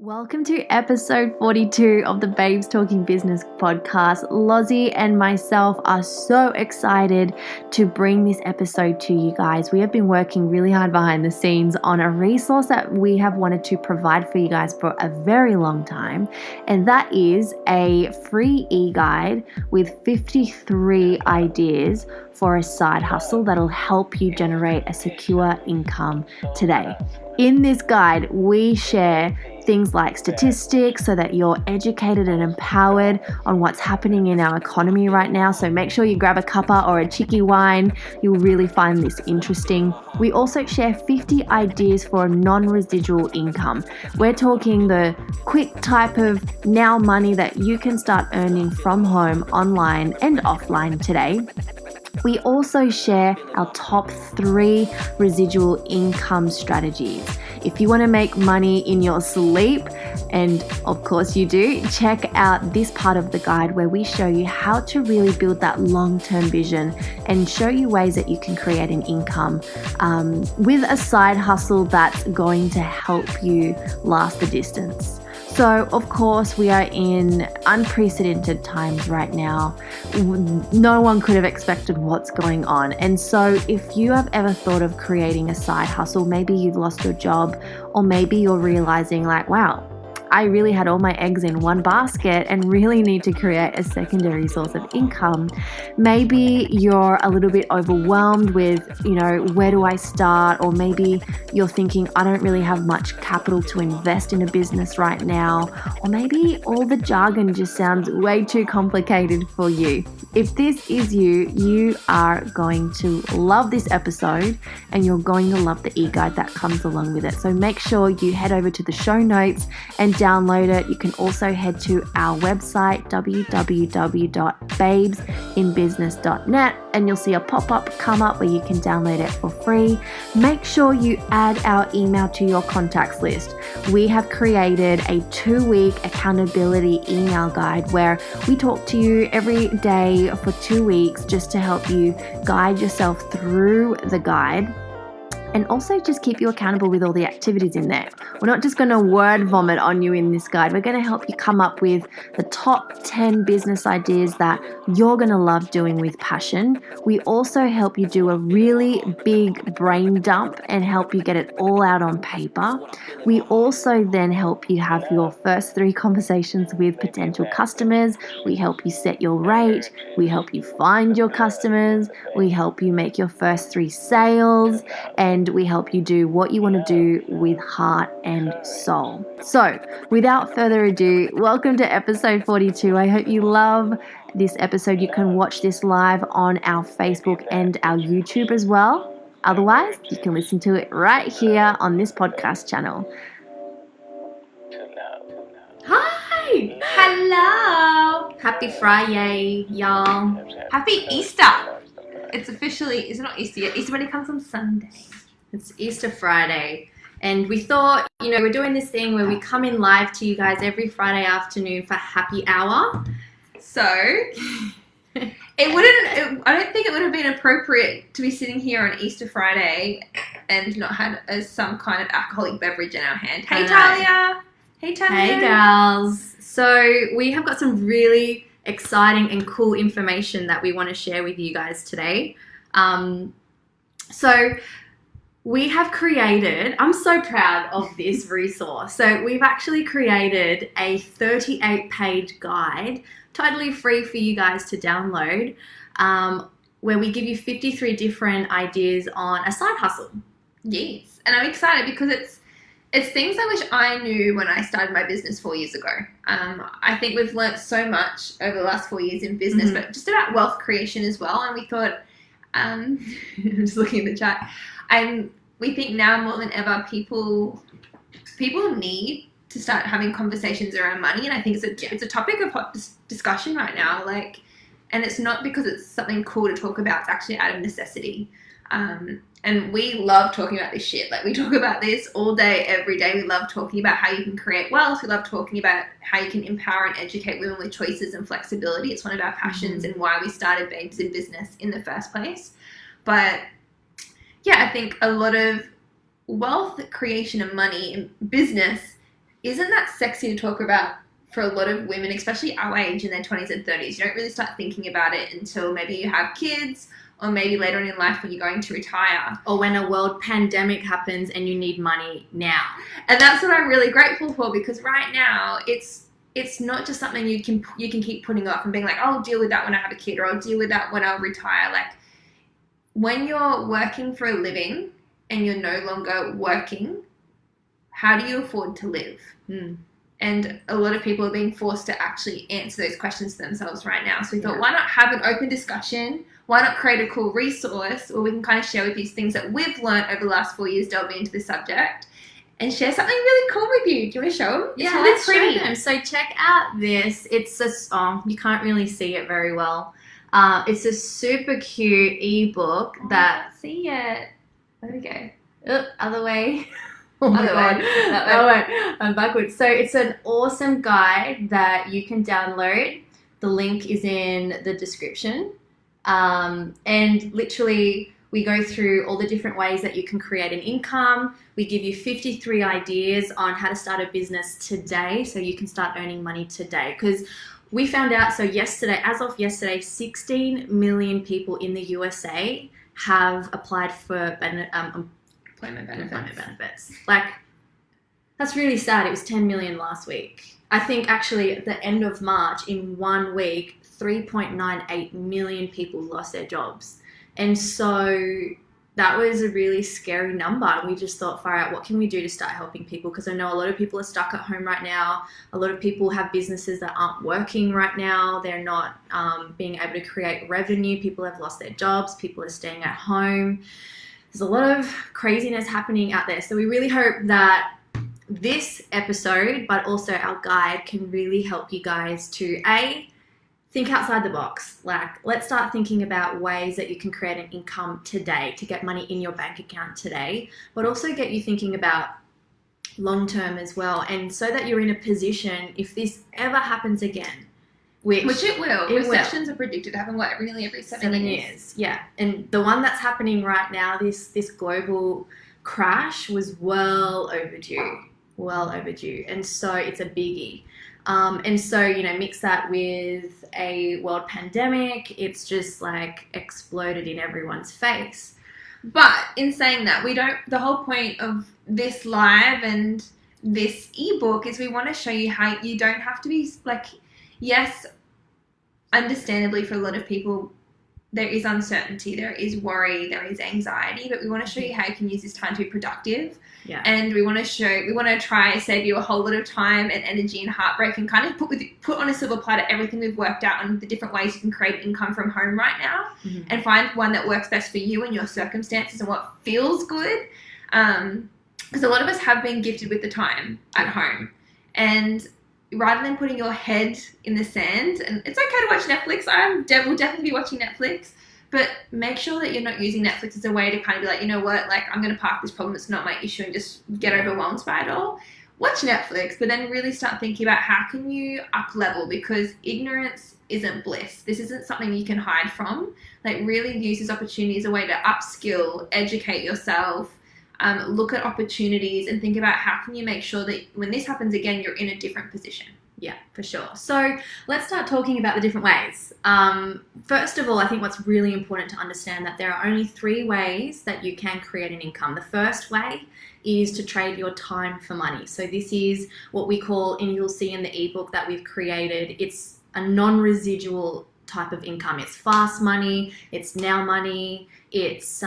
Welcome to episode 42 of the Babes Talking Business podcast. Lozzie and myself are so excited to bring this episode to you guys. We have been working really hard behind the scenes on a resource that we have wanted to provide for you guys for a very long time, and that is a free e-guide with 53 ideas for a side hustle that'll help you generate a secure income today. In this guide, we share things like statistics so that you're educated and empowered on what's happening in our economy right now. So make sure you grab a cuppa or a chicky wine. You'll really find this interesting. We also share 50 ideas for a non-residual income. We're talking the quick type of now money that you can start earning from home, online and offline today. We also share our top 3 residual income strategies. If you want to make money in your sleep, and of course you do, check out this part of the guide where we show you how to really build that long-term vision and show you ways that you can create an income with a side hustle that's going to help you last the distance. So, of course, we are in unprecedented times right now. No one could have expected what's going on. And so if you have ever thought of creating a side hustle, maybe you've lost your job, or maybe you're realizing like, wow, I really had all my eggs in one basket and really need to create a secondary source of income. Maybe you're a little bit overwhelmed with, where do I start? Or maybe you're thinking, I don't really have much capital to invest in a business right now. Or maybe all the jargon just sounds way too complicated for you. If this is you, you are going to love this episode and you're going to love the e-guide that comes along with it. So make sure you head over to the show notes and download it. You can also head to our website, www.babesinbusiness.net, and you'll see a pop-up come up where you can download it for free. Make sure you add our email to your contacts list. We have created a 2-week accountability email guide where we talk to you every day for 2 weeks just to help you guide yourself through the guide. And also just keep you accountable with all the activities in there. We're not just going to word vomit on you in this guide. We're going to help you come up with the top 10 business ideas that you're going to love doing with passion. We also help you do a really big brain dump and help you get it all out on paper. We also then help you have your first 3 conversations with potential customers. We help you set your rate. We help you find your customers. We help you make your first 3 sales. And we help you do what you want to do with heart and soul. So, without further ado, welcome to episode 42. I hope you love this episode. You can watch this live on our Facebook and our YouTube as well. Otherwise, you can listen to it right here on this podcast channel. Hi! Hello! Happy Friday, y'all. Happy Easter! It's officially, is it not Easter yet? Easter Monday comes on Sunday. It's Easter Friday, and we thought, we're doing this thing where we come in live to you guys every Friday afternoon for happy hour. So, I don't think it would have been appropriate to be sitting here on Easter Friday and not had some kind of alcoholic beverage in our hand. Hey, Talia! Hey, Talia! Hey, girls! So, we have got some really exciting and cool information that we want to share with you guys today. We have created, I'm so proud of this resource. So we've actually created a 38-page guide, totally free for you guys to download, where we give you 53 different ideas on a side hustle. Yes, and I'm excited because it's things I wish I knew when I started my business 4 years ago. I think we've learnt so much over the last 4 years in business, but just about wealth creation as well. And we thought, I'm just looking at the chat, and we think now more than ever people need to start having conversations around money, and I think it's a topic of hot discussion right now. And it's not because it's something cool to talk about; it's actually out of necessity. And we love talking about this shit. We talk about this all day, every day. We love talking about how you can create wealth. We love talking about how you can empower and educate women with choices and flexibility. It's one of our passions and why we started Babes in Business in the first place. But yeah, I think a lot of wealth creation and money in business isn't that sexy to talk about for a lot of women, especially our age in their 20s and 30s. You don't really start thinking about it until maybe you have kids or maybe later on in life when you're going to retire. Or when a world pandemic happens and you need money now. And that's what I'm really grateful for, because right now it's not just something you can keep putting off and being like, I'll deal with that when I have a kid, or I'll deal with that when I'll retire. Like, when you're working for a living and you're no longer working, how do you afford to live? And a lot of people are being forced to actually answer those questions to themselves right now. So we thought, why not have an open discussion? Why not create a cool resource where we can kind of share with you things that we've learned over the last 4 years delving into the subject, and share something really cool with you. Do you want to show them? Yeah, let's show them. So check out this. It's a song. You can't really see it very well. It's a super cute ebook that... I can't see it. There we go. Other way. Oh my God. That way. I'm backwards. So it's an awesome guide that you can download. The link is in the description. And literally we go through all the different ways that you can create an income. We give you 53 ideas on how to start a business today so you can start earning money today. Because we found out, so yesterday, as of yesterday, 16 million people in the USA have applied for employment benefits. Like, that's really sad. It was 10 million last week. I think actually at the end of March, in 1 week, 3.98 million people lost their jobs. And so that was a really scary number. We just thought, far out, what can we do to start helping people? Because I know a lot of people are stuck at home right now. A lot of people have businesses that aren't working right now. They're not being able to create revenue. People have lost their jobs. People are staying at home. There's a lot of craziness happening out there. So we really hope that this episode, but also our guide, can really help you guys to think outside the box. Like, let's start thinking about ways that you can create an income today to get money in your bank account today, but also get you thinking about long term as well. And so that you're in a position, if this ever happens again, which it will. Recessions are predicted to happen, really every 7 years. Yeah. And the one that's happening right now, this global crash, was well overdue. And so it's a biggie. And so, mix that with a world pandemic, it's just like exploded in everyone's face. But in saying that, the whole point of this live and this ebook is we want to show you how you don't have to be like, yes, understandably for a lot of people, there is uncertainty, there is worry, there is anxiety, but we want to show you how you can use this time to be productive. Yeah. And we want to try and save you a whole lot of time and energy and heartbreak, and kind of put on a silver platter everything we've worked out on the different ways you can create income from home right now, and find one that works best for you and your circumstances and what feels good. Because a lot of us have been gifted with the time at home, and rather than putting your head in the sand, and it's okay to watch Netflix. Will definitely be watching Netflix, but make sure that you're not using Netflix as a way to kind of be like, you know what, like, I'm going to park this problem, it's not my issue, and just get overwhelmed by it all. Watch Netflix, but then really start thinking about how can you up level, because ignorance isn't bliss. This isn't something you can hide from. Like, really use this opportunity as a way to upskill, educate yourself, look at opportunities, and think about how can you make sure that when this happens again, you're in a different position. Yeah, for sure. So let's start talking about the different ways. First of all, I think what's really important to understand that there are only 3 ways that you can create an income. The first way is to trade your time for money. So this is what we call, and you'll see in the ebook that we've created, it's a non-residual type of income. It's fast money, it's now money, it's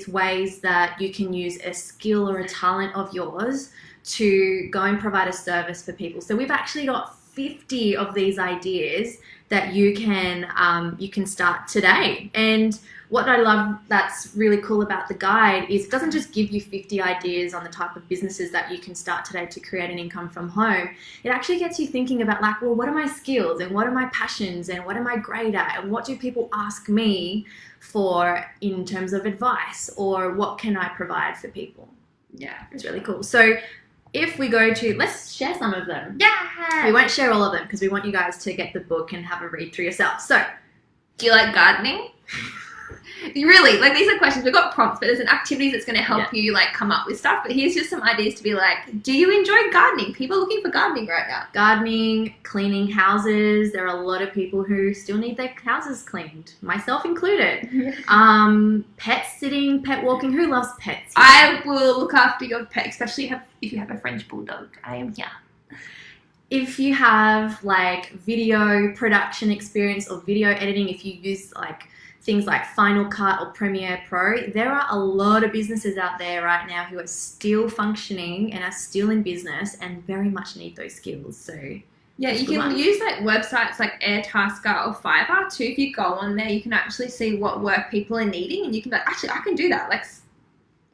ways that you can use a skill or a talent of yours to go and provide a service for people. So we've actually got 50 of these ideas that you can start today. And what I love that's really cool about the guide is it doesn't just give you 50 ideas on the type of businesses that you can start today to create an income from home. It actually gets you thinking about, like, well, what are my skills and what are my passions and what am I great at and what do people ask me for in terms of advice, or what can I provide for people? Yeah, it's really cool. So if we go to, let's share some of them. Yeah. We won't share all of them because we want you guys to get the book and have a read through yourself. So, do you like gardening? Really, like, these are questions. We've got prompts, but there's an activity that's going to help you, like, come up with stuff. But here's just some ideas to be like, do you enjoy gardening? People are looking for gardening right now. Gardening, cleaning houses. There are a lot of people who still need their houses cleaned, myself included. Pet sitting, pet walking. Who loves pets? I will look after your pet, especially if you have a French bulldog. I am here. If you have, like, video production experience or video editing, if you use, like, things like Final Cut or Premiere Pro, there are a lot of businesses out there right now who are still functioning and are still in business and very much need those skills. So yeah, you can use, like, websites like Airtasker or Fiverr too. If you go on there, you can actually see what work people are needing, and you can be like, actually, I can do that. Like,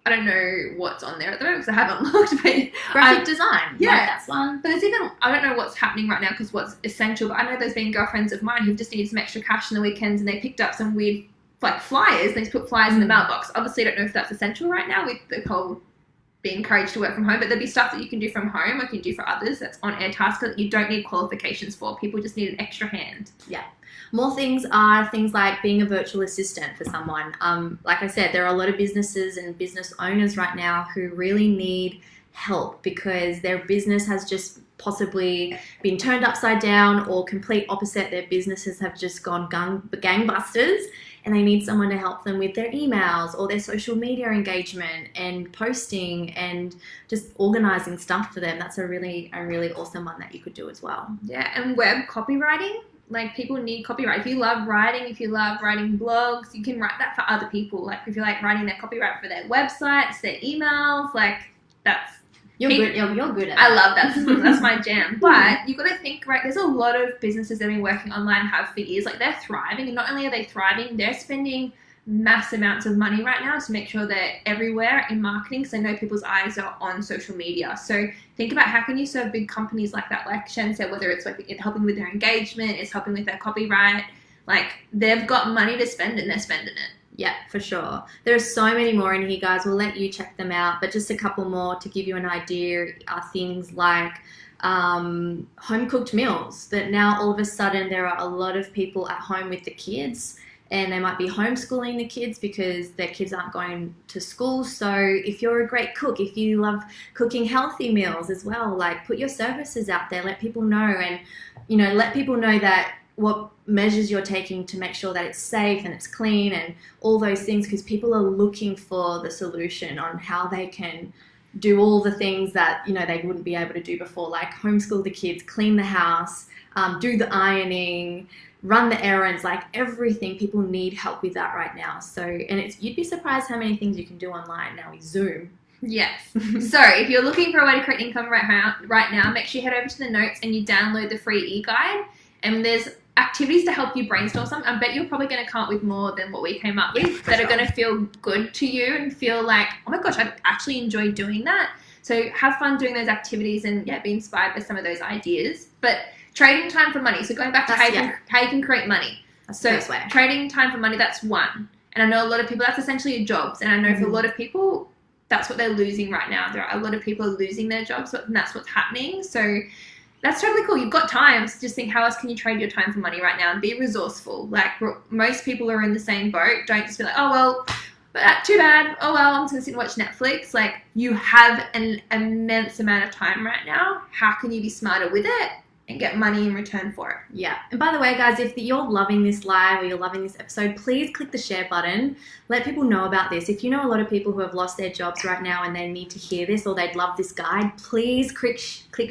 I don't know what's on there at the moment because I haven't looked, but graphic design. Yeah, like, that's one. But there's even, I don't know what's happening right now because what's essential, but I know there's been girlfriends of mine who just needed some extra cash in the weekends, and they picked up some weird, like, flyers. They just put flyers in the mailbox. Obviously, I don't know if that's essential right now with the whole being encouraged to work from home, but there'll be stuff that you can do from home or you can do for others that's on Airtasker that you don't need qualifications for. People just need an extra hand. Yeah. More things are things like being a virtual assistant for someone. Like I said, there are a lot of businesses and business owners right now who really need help because their business has just possibly been turned upside down, or complete opposite, their businesses have just gone gangbusters, and they need someone to help them with their emails or their social media engagement and posting and just organizing stuff for them. That's a really awesome one that you could do as well. Yeah, and web copywriting. Like, people need copyright. If you love writing blogs, you can write that for other people. Like, if you like writing their copyright for their websites, their emails, like, that's... You're good at that. I love that. That's my jam. But you've got to think, right, there's a lot of businesses that have been working online, have for years. Like, they're thriving. And not only are they thriving, they're spending mass amounts of money right now to make sure they're everywhere in marketing, so I know people's eyes are on social media. So think about how can you serve big companies like that, like Shen said, whether it's like helping with their engagement, it's helping with their copyright. Like, they've got money to spend and they're spending it. Yeah, for sure. There are so many more in here, guys. We'll let you check them out, but just a couple more to give you an idea are things like home cooked meals, that now all of a sudden there are a lot of people at home with the kids, and they might be homeschooling the kids because their kids aren't going to school. So if you're a great cook, if you love cooking healthy meals as well, like, put your services out there, let people know, and, you know, let people know that what measures you're taking to make sure that it's safe and it's clean and all those things, because people are looking for the solution on how they can do all the things that, you know, they wouldn't be able to do before, like homeschool the kids, clean the house, do the ironing, run the errands, like everything. People need help with that right now. So, and you'd be surprised how many things you can do online now with Zoom. Yes. So if you're looking for a way to create income right now, make sure you head over to the notes and you download the free e-guide. And there's activities to help you brainstorm something. I bet you're probably going to come up with more than what we came up with that are going to feel good to you and feel like, oh my gosh, I actually enjoy doing that. So have fun doing those activities and be inspired by some of those ideas. But trading time for money. So going back to how you can create money. That's the first way. Trading time for money, that's one. And I know a lot of people, that's essentially your jobs. And I know for a lot of people, that's what they're losing right now. There are a lot of people are losing their jobs, and that's what's happening. So that's totally cool. You've got time. So just think, how else can you trade your time for money right now, and be resourceful. Like, most people are in the same boat. Don't just be like, oh, well, but too bad. Oh, well, I'm just going to sit and watch Netflix. Like, you have an immense amount of time right now. How can you be smarter with it and get money in return for it? Yeah. And by the way, guys, if you're loving this live or you're loving this episode, please click the share button. Let people know about this. If you know a lot of people who have lost their jobs right now and they need to hear this, or they'd love this guide, please click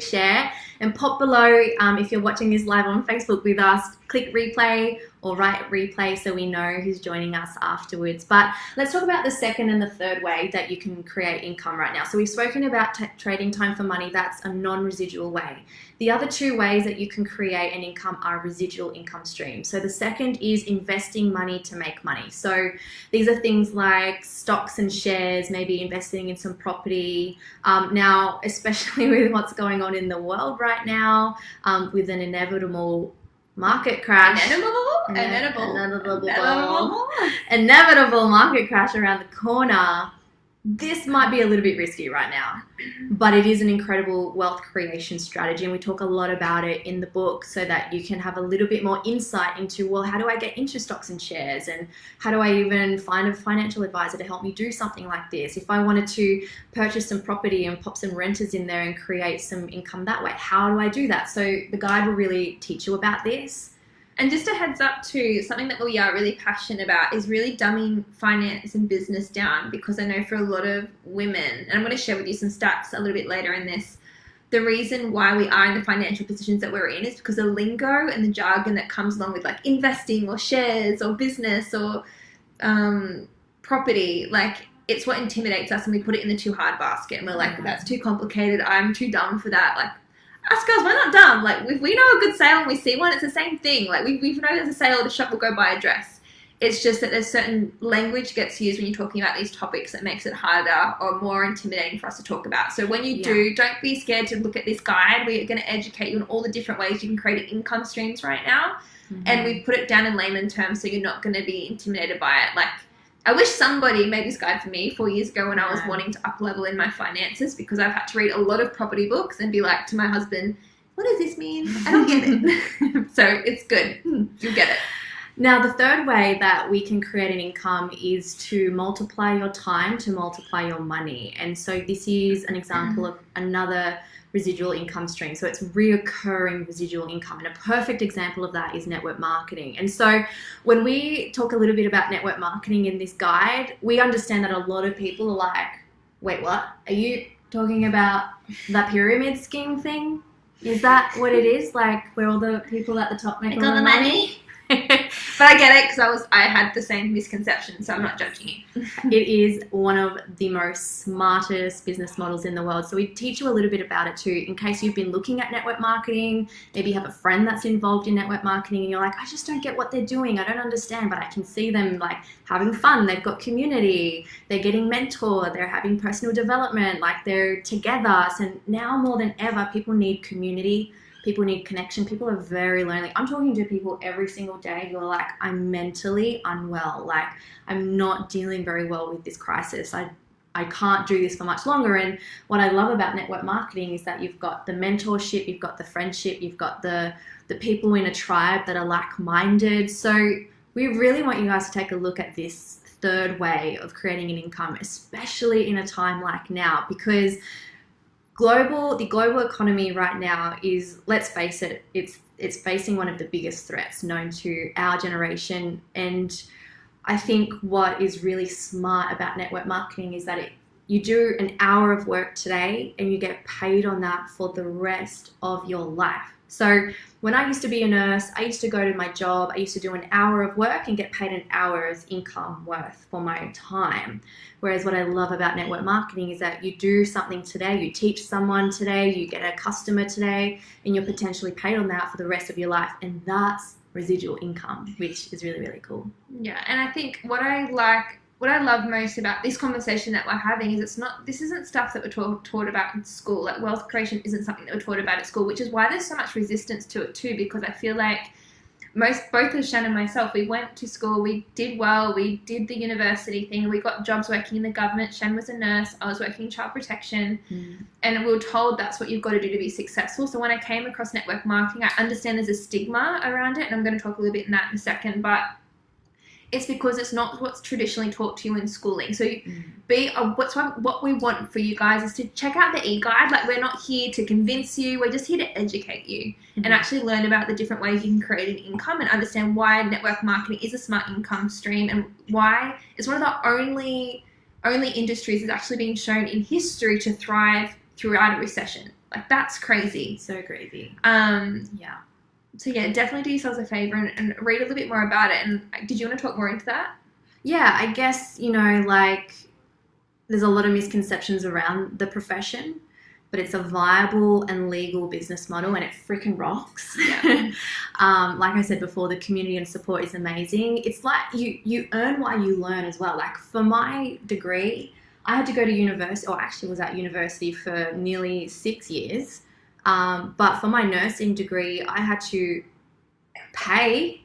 share and pop below. If you're watching this live on Facebook with us, click replay or write replay so we know who's joining us afterwards. But let's talk about the second and the third way that you can create income right now. So we've spoken about trading time for money. That's a non-residual way. The other two ways that you can create an income are residual income streams. So the second is investing money to make money. So these are things like stocks and shares, maybe investing in some property. Now, especially with what's going on in the world right now, with an inevitable market crash. Inevitable market crash around the corner. this might be a little bit risky right now, but it is an incredible wealth creation strategy, and we talk a lot about it in the book so that you can have a little bit more insight into, well, how do I get into stocks and shares, and how do I even find a financial advisor to help me do something like this? If I wanted to purchase some property and pop some renters in there and create some income that way, how do I do that? So the guide will really teach you about this. And just a heads up too, something that we are really passionate about is really dumbing finance and business down, because I know for a lot of women, and I'm going to share with you some stats a little bit later in this, the reason why we are in the financial positions that we're in is because the lingo and the jargon that comes along with like investing or shares or business or property, like it's what intimidates us, and we put it in the too hard basket, and we're like, that's too complicated, I'm too dumb for that. Like, us girls, we're not dumb. Like, if we know a good sale and we see one, it's the same thing. Like, we know there's a sale, the shop will go buy a dress. It's just that there's certain language gets used when you're talking about these topics that makes it harder or more intimidating for us to talk about. So when you do, don't be scared to look at this guide. We're going to educate you on all the different ways you can create income streams right now. And we've put it down in layman terms so you're not going to be intimidated by it. Like, I wish somebody made this guide for me 4 years ago when I was wanting to up level in my finances, because I've had to read a lot of property books and be like to my husband, what does this mean? I don't get it. So it's good. You'll get it. Now, the third way that we can create an income is to multiply your time, to multiply your money. And so this is an example of another residual income stream. So it's reoccurring residual income. And a perfect example of that is network marketing. And so when we talk a little bit about network marketing in this guide, we understand that a lot of people are like, wait, what? Are you talking about that pyramid scheme thing? Is that what it is? Like, where all the people at the top make all the money? But I get it, because I had the same misconception, so I'm not judging you. It is one of the most smartest business models in the world. So we teach you a little bit about it too, in case you've been looking at network marketing. Maybe you have a friend that's involved in network marketing and you're like, I just don't get what they're doing. I don't understand, but I can see them like having fun. They've got community. They're getting mentored. They're having personal development. Like, they're together. So now more than ever, people need community. People need connection. People are very lonely. I'm talking to people every single day who are like, I'm mentally unwell. Like, I'm not dealing very well with this crisis. I can't do this for much longer. And what I love about network marketing is that you've got the mentorship, you've got the friendship, you've got the people in a tribe that are like-minded. So we really want you guys to take a look at this third way of creating an income, especially in a time like now, because the global economy right now is, let's face it, it's facing one of the biggest threats known to our generation. And I think what is really smart about network marketing is that you do an hour of work today and you get paid on that for the rest of your life. So when I used to be a nurse, I used to go to my job, I used to do an hour of work and get paid an hour's income worth for my time. Whereas what I love about network marketing is that you do something today, you teach someone today, you get a customer today, and you're potentially paid on that for the rest of your life. And that's residual income, which is really, really cool. Yeah, and I think what I love most about this conversation that we're having is this isn't stuff that we're taught about in school. Like, wealth creation isn't something that we're taught about at school, which is why there's so much resistance to it too, because I feel like both of Shannon and myself, we went to school, we did well, we did the university thing, we got jobs working in the government. Shannon was a nurse, I was working in child protection, and we were told that's what you've got to do to be successful. So when I came across network marketing, I understand there's a stigma around it, and I'm going to talk a little bit in that in a second, but it's because it's not what's traditionally taught to you in schooling. So what we want for you guys is to check out the e-guide. Like, we're not here to convince you, we're just here to educate you and actually learn about the different ways you can create an income and understand why network marketing is a smart income stream and why it's one of the only industries that's actually been shown in history to thrive throughout a recession. Like, that's crazy. So crazy. Yeah. So yeah, definitely do yourselves a favor and read a little bit more about it. And did you want to talk more into that? Yeah, I guess, like, there's a lot of misconceptions around the profession, but it's a viable and legal business model and it freaking rocks. Yeah. Like I said before, the community and support is amazing. It's like you earn while you learn as well. Like, for my degree, I had to go to university, or actually was at university for nearly 6 years. But for my nursing degree, I had to pay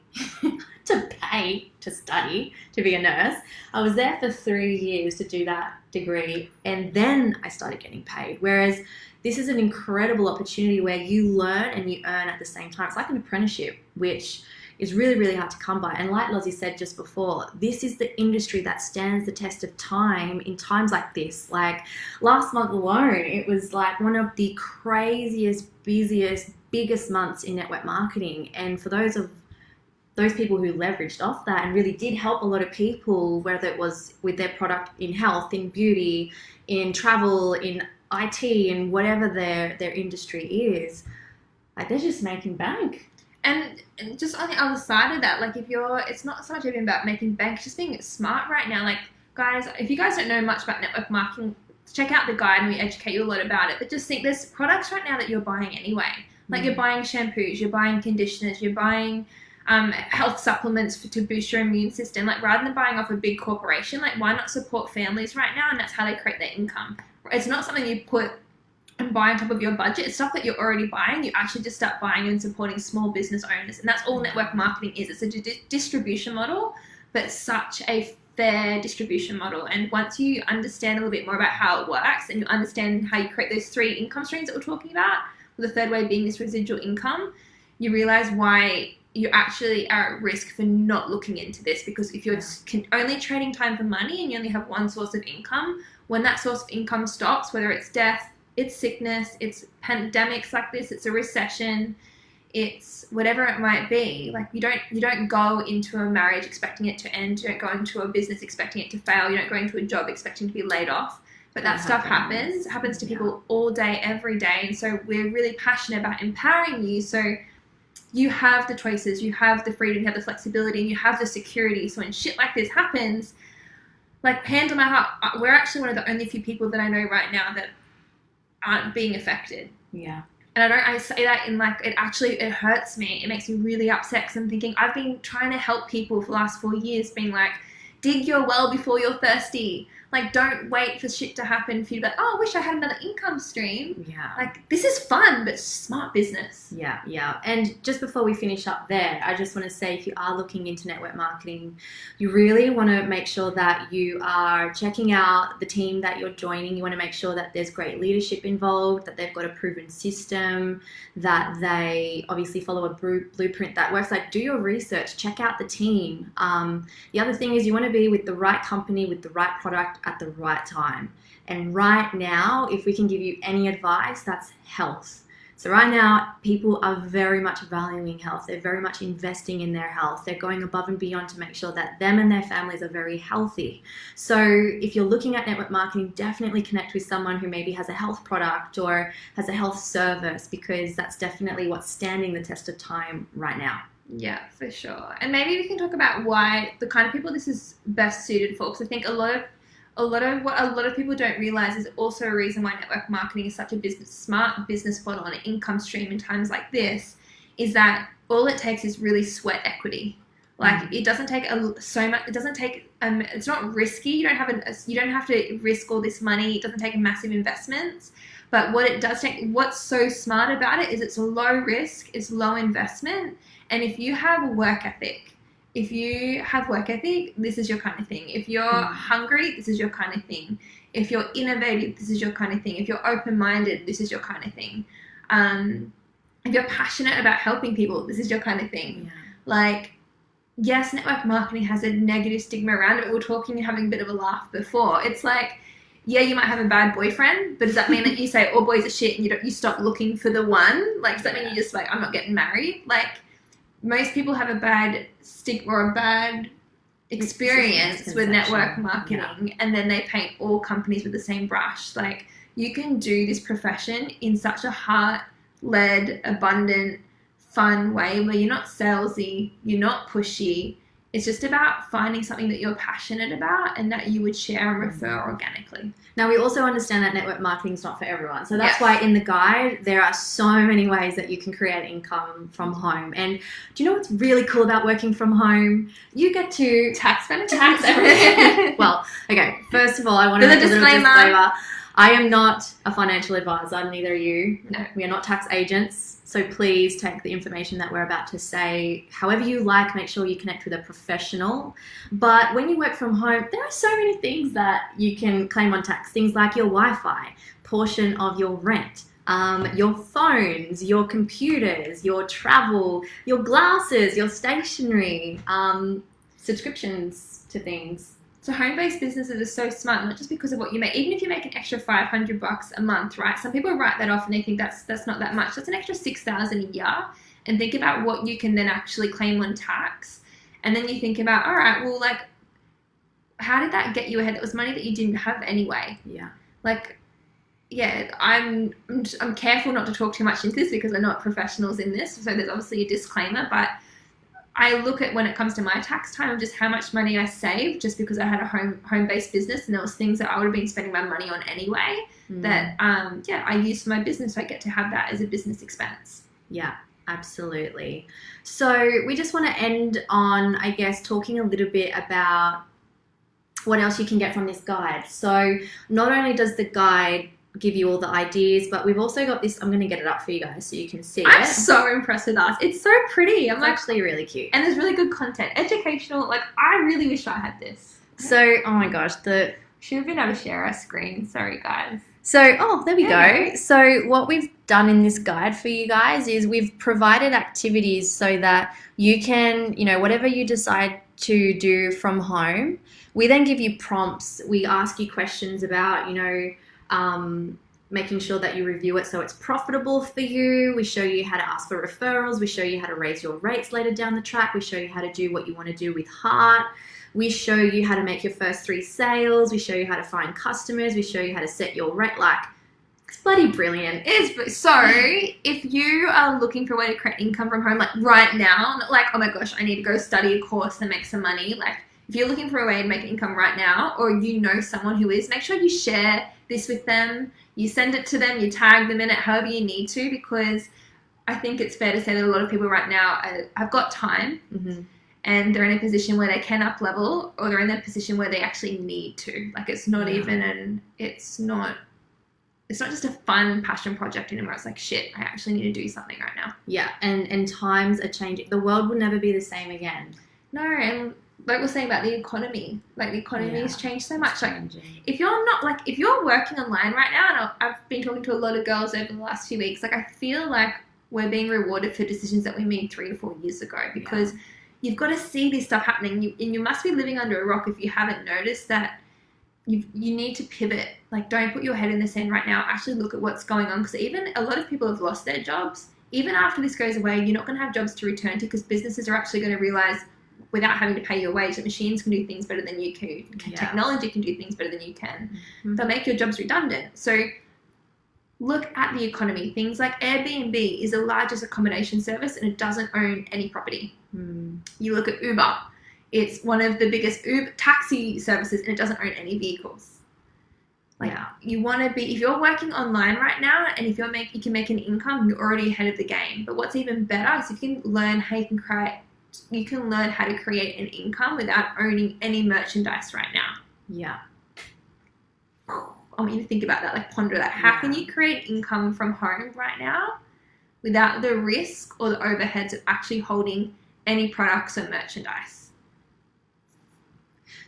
to pay to study to be a nurse. I was there for 3 years to do that degree, and then I started getting paid. Whereas this is an incredible opportunity where you learn and you earn at the same time. It's like an apprenticeship, which is really, really hard to come by. And like Lozzie said just before, this is the industry that stands the test of time in times like this. Like last month alone, it was like one of the craziest, busiest, biggest months in network marketing. And for those people who leveraged off that and really did help a lot of people, whether it was with their product in health, in beauty, in travel, in IT, and whatever their industry is, like they're just making bank. And just on the other side of that, like it's not so much even about making bank, it's just being smart right now. Like guys, if you guys don't know much about network marketing, check out the guide and we educate you a lot about it. But just think there's products right now that you're buying anyway. Like you're buying shampoos, you're buying conditioners, you're buying health supplements to boost your immune system. Like rather than buying off a big corporation, like why not support families right now? And that's how they create their income. It's not something you put and buy on top of your budget. It's stuff that you're already buying. You actually just start buying and supporting small business owners. And that's all network marketing is. It's a distribution model, but such a fair distribution model. And once you understand a little bit more about how it works and you understand how you create those 3 income streams that we're talking about, with the third way being this residual income, you realize why you actually are at risk for not looking into this. Because if you're only trading time for money and you only have one source of income, when that source of income stops, whether it's death, it's sickness, it's pandemics like this, it's a recession, it's whatever it might be. Like you don't go into a marriage expecting it to end. You don't go into a business expecting it to fail. You don't go into a job expecting to be laid off. But that stuff happens to people all day, every day. And so we're really passionate about empowering you. So you have the choices, you have the freedom, you have the flexibility, you have the security. So when shit like this happens, like hand on my heart, we're actually one of the only few people that I know right now that aren't being affected. Yeah. And I say that in like, it hurts me. It makes me really upset because I'm thinking I've been trying to help people for the last 4 years, being like, dig your well before you're thirsty. Like, don't wait for shit to happen for you to be like, oh, I wish I had another income stream. Yeah. Like, this is fun, but smart business. Yeah, yeah. And just before we finish up there, I just want to say if you are looking into network marketing, you really want to make sure that you are checking out the team that you're joining. You want to make sure that there's great leadership involved, that they've got a proven system, that they obviously follow a blueprint that works. Like, do your research, check out the team. The other thing is you want to be with the right company, with the right product at the right time. And right now, if we can give you any advice, that's health. So right now, people are very much valuing health. They're very much investing in their health. They're going above and beyond to make sure that them and their families are very healthy. So if you're looking at network marketing, definitely connect with someone who maybe has a health product or has a health service, because that's definitely what's standing the test of time right now. Yeah, for sure. And maybe we can talk about why the kind of people this is best suited for. Because I think a lot of what a lot of people don't realize is also a reason why network marketing is such a smart business model and an income stream in times like this, is that all it takes is really sweat equity. Like it doesn't take so much. It doesn't take. It's not risky. You don't have to risk all this money. It doesn't take massive investments. But what it does take, what's so smart about it is it's low risk, it's low investment, and if you have work ethic. If you have work ethic, this is your kind of thing. If you're hungry, this is your kind of thing. If you're innovative, this is your kind of thing. If you're open-minded, this is your kind of thing. If you're passionate about helping people, this is your kind of thing. Yeah. Like, yes, network marketing has a negative stigma around it. We were talking and having a bit of a laugh before. It's like, yeah, you might have a bad boyfriend, but does that mean that you say all boys are shit and you stop looking for the one? Like, does that mean you just like, I'm not getting married? Like, most people have a bad stigma or a bad experience with network marketing, and then they paint all companies with the same brush. Like, you can do this profession in such a heart-led, abundant, fun way where you're not salesy, you're not pushy. It's just about finding something that you're passionate about and that you would share and refer organically. Now, we also understand that network marketing is not for everyone. So that's why in the guide, there are so many ways that you can create income from home. And do you know what's really cool about working from home? You get to tax everything. Well, okay, first of all, I want to make a little disclaimer. I am not a financial advisor, neither are you. No. We are not tax agents. So please take the information that we're about to say however you like. Make sure you connect with a professional. But when you work from home, there are so many things that you can claim on tax. Things like your Wi-Fi, portion of your rent, your phones, your computers, your travel, your glasses, your stationery, subscriptions to things. So home-based businesses are so smart, not just because of what you make. Even if you make an extra $500 a month, right? Some people write that off and they think that's not that much. That's an extra $6,000 a year. And think about what you can then actually claim on tax. And then you think about, all right, well, like, how did that get you ahead? That was money that you didn't have anyway. Yeah. Like, yeah, I'm careful not to talk too much into this because we're not professionals in this. So there's obviously a disclaimer, but I look at when it comes to my tax time of just how much money I saved just because I had a home-based business and there was things that I would have been spending my money on anyway that, I use for my business. So I get to have that as a business expense. Yeah, absolutely. So we just want to end on, I guess, talking a little bit about what else you can get from this guide. So not only does the guide give you all the ideas, but we've also got this. I'm going to get it up for you guys so you can see I'm it. so impressed with us. It's so pretty. It's actually really cute. And there's really good content. Educational. Like, I really wish I had this. So, oh my gosh, should have been able to share our screen. Sorry, guys. So, there we go. So what we've done in this guide for you guys is we've provided activities so that you can, whatever you decide to do from home, we then give you prompts. We ask you questions about, making sure that you review it so it's profitable for you. We show you how to ask for referrals. We show you how to raise your rates later down the track. We show you how to do what you want to do with heart. We show you how to make your first 3 sales. We show you how to find customers. We show you how to set your rate. It's bloody brilliant. So if you are looking for a way to create income from home, like right now, not like, oh my gosh, I need to go study a course and make some money. Like, if you're looking for a way to make income right now, or you know someone who is, make sure you share this with them. You send it to them, you tag them in it, however you need to, because I think it's fair to say that a lot of people right now have got time and they're in a position where they can up level, or they're in a position where they actually need to. Like, it's not it's not just a fun passion project anymore. It's like, shit, I actually need to do something right now. Yeah, and times are changing. The world will never be the same again. No, and like we're saying about the economy, like the economy has changed so much. Like, if you're working online right now, and I've been talking to a lot of girls over the last few weeks, like, I feel like we're being rewarded for decisions that we made 3 or 4 years ago, because you've got to see this stuff happening. You must be living under a rock if you haven't noticed that you need to pivot. Like, don't put your head in the sand right now. Actually look at what's going on, because even a lot of people have lost their jobs. Even after this goes away, you're not going to have jobs to return to, because businesses are actually going to realize, without having to pay your wage, that machines can do things better than you can. Technology can do things better than you can. They'll make your jobs redundant. So look at the economy. Things like Airbnb is the largest accommodation service and it doesn't own any property. You look at Uber. It's one of the biggest taxi services and it doesn't own any vehicles. You want to be, if you're working online right now and if you can make an income, you're already ahead of the game. But what's even better is if you can learn how to create an income without owning any merchandise right now. Yeah. I want you to think about that, like ponder that. How can you create income from home right now without the risk or the overheads of actually holding any products or merchandise?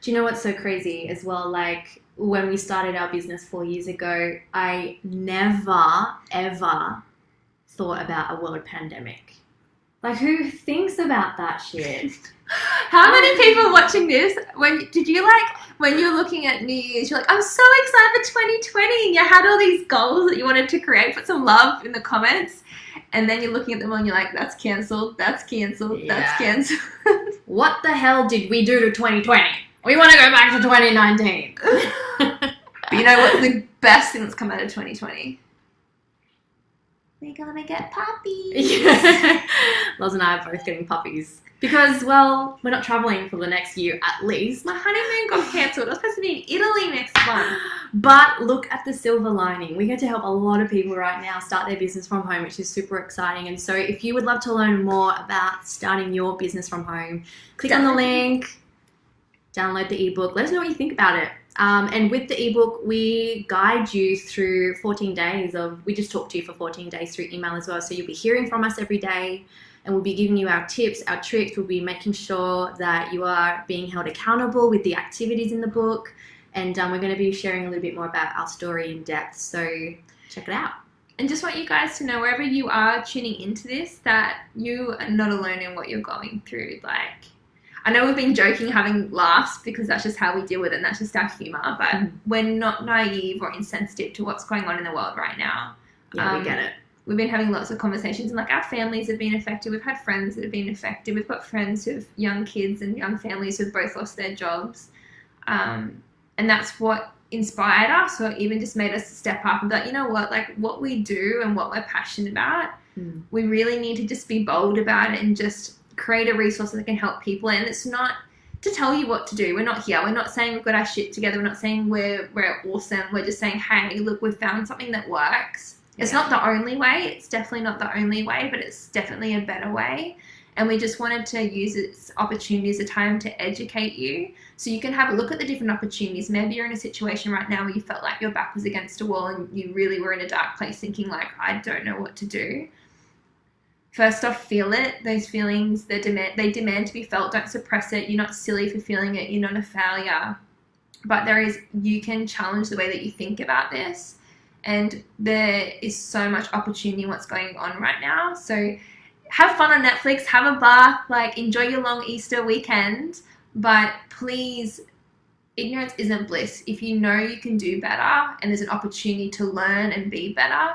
Do you know what's so crazy as well? Like, when we started our business 4 years ago, I never, ever thought about a world pandemic. Like, who thinks about that shit? How many people watching this, when you're looking at New Year's, you're like, I'm so excited for 2020, and you had all these goals that you wanted to create, put some love in the comments, and then you're looking at them all and you're like, that's cancelled, that's cancelled, that's cancelled. What the hell did we do to 2020? We want to go back to 2019. But you know what? The best thing that's come out of 2020? We're gonna get puppies. Loz and I are both getting puppies. Because, well, we're not travelling for the next year at least. My honeymoon got cancelled. I was supposed to be in Italy next month. But look at the silver lining. We get to help a lot of people right now start their business from home, which is super exciting. And so if you would love to learn more about starting your business from home, click on the link, download the ebook. Let us know what you think about it. And with the ebook, we guide you through 14 days we just talk to you for 14 days through email as well. So you'll be hearing from us every day, and we'll be giving you our tips, our tricks. We'll be making sure that you are being held accountable with the activities in the book. And we're going to be sharing a little bit more about our story in depth. So check it out. And just want you guys to know, wherever you are tuning into this, that you are not alone in what you're going through. Like, I know we've been joking, having laughs, because that's just how we deal with it, and that's just our humour, but we're not naive or insensitive to what's going on in the world right now. Yeah, we get it. We've been having lots of conversations, and like, our families have been affected. We've had friends that have been affected. We've got friends who have young kids and young families who've both lost their jobs. And that's what inspired us, or even just made us step up and be like, you know what, like, what we do and what we're passionate about, we really need to just be bold about it and just create a resource that can help people. And it's not to tell you what to do. We're not here. We're not saying we've got our shit together. We're not saying we're awesome. We're just saying, hey, look, we've found something that works. It's not the only way. It's definitely not the only way, but it's definitely a better way. And we just wanted to use its opportunity as a time to educate you, so you can have a look at the different opportunities. Maybe you're in a situation right now where you felt like your back was against a wall and you really were in a dark place thinking like, I don't know what to do. First off, feel it. Those feelings, they demand to be felt. Don't suppress it. You're not silly for feeling it. You're not a failure. But you can challenge the way that you think about this. And there is so much opportunity in what's going on right now. So have fun on Netflix, have a bath, like, enjoy your long Easter weekend, but please, ignorance isn't bliss. If you know you can do better and there's an opportunity to learn and be better,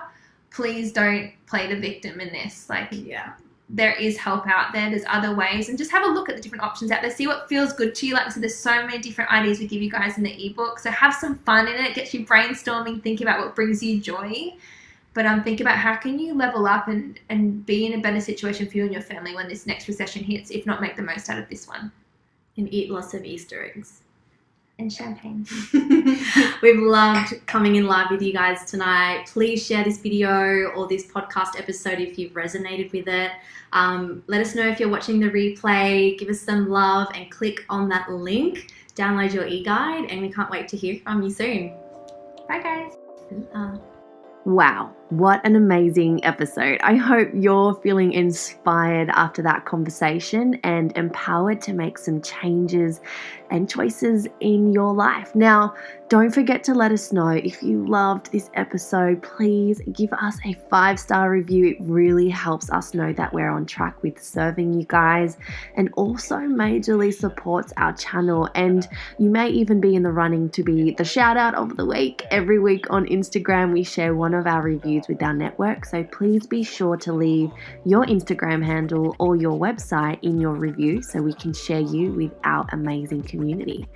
please don't play the victim in this. Like, there is help out there. There's other ways, and just have a look at the different options out there. See what feels good to you. Like I said, there's so many different ideas we give you guys in the ebook. So have some fun in it. Get you brainstorming, think about what brings you joy. But think about how can you level up and be in a better situation for you and your family when this next recession hits, if not make the most out of this one. And eat lots of Easter eggs. And champagne. We've loved coming in live with you guys tonight. Please share this video or this podcast episode if you've resonated with it. Let us know if you're watching the replay. Give us some love and click on that link. Download your e-guide, and we can't wait to hear from you soon. Bye, guys. Wow, what an amazing episode. I hope you're feeling inspired after that conversation and empowered to make some changes and choices in your life. Now, don't forget to let us know if you loved this episode. Please give us a 5-star review. It really helps us know that we're on track with serving you guys, and also majorly supports our channel. And you may even be in the running to be the shout out of the week. Every week on Instagram, we share one of our reviews with our network. So please be sure to leave your Instagram handle or your website in your review so we can share you with our amazing community.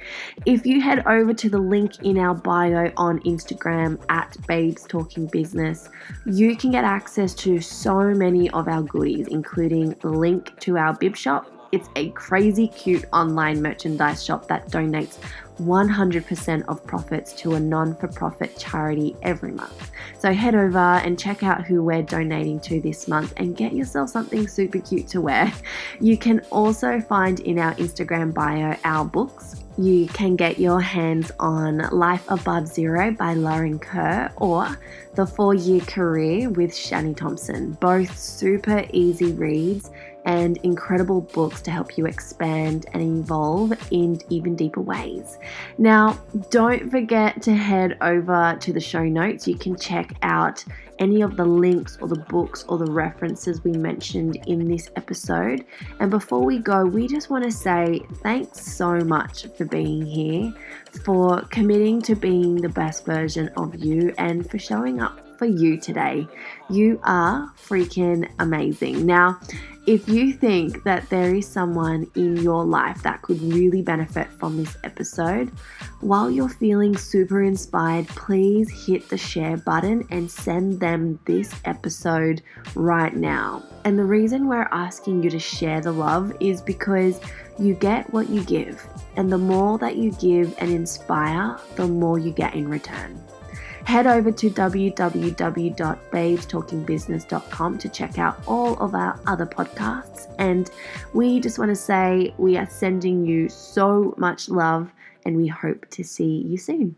If you head over to the link in our bio on Instagram at Babes Talking Business, you can get access to so many of our goodies, including the link to our bib shop. It's a crazy cute online merchandise shop that donates 100% of profits to a non-for-profit charity every month. So head over and check out who we're donating to this month and get yourself something super cute to wear. You can also find in our Instagram bio our books. You can get your hands on Life Above Zero by Lauren Kerr or The 4-Year Career with Shani Thompson. Both super easy reads and incredible books to help you expand and evolve in even deeper ways. Now, don't forget to head over to the show notes. You can check out any of the links or the books or the references we mentioned in this episode. And before we go, we just want to say thanks so much for being here, for committing to being the best version of you, and for showing up for you today. You are freaking amazing. Now, if you think that there is someone in your life that could really benefit from this episode, while you're feeling super inspired, please hit the share button and send them this episode right now. And the reason we're asking you to share the love is because you get what you give. And the more that you give and inspire, the more you get in return. Head over to www.babestalkingbusiness.com to check out all of our other podcasts. And we just want to say we are sending you so much love and we hope to see you soon.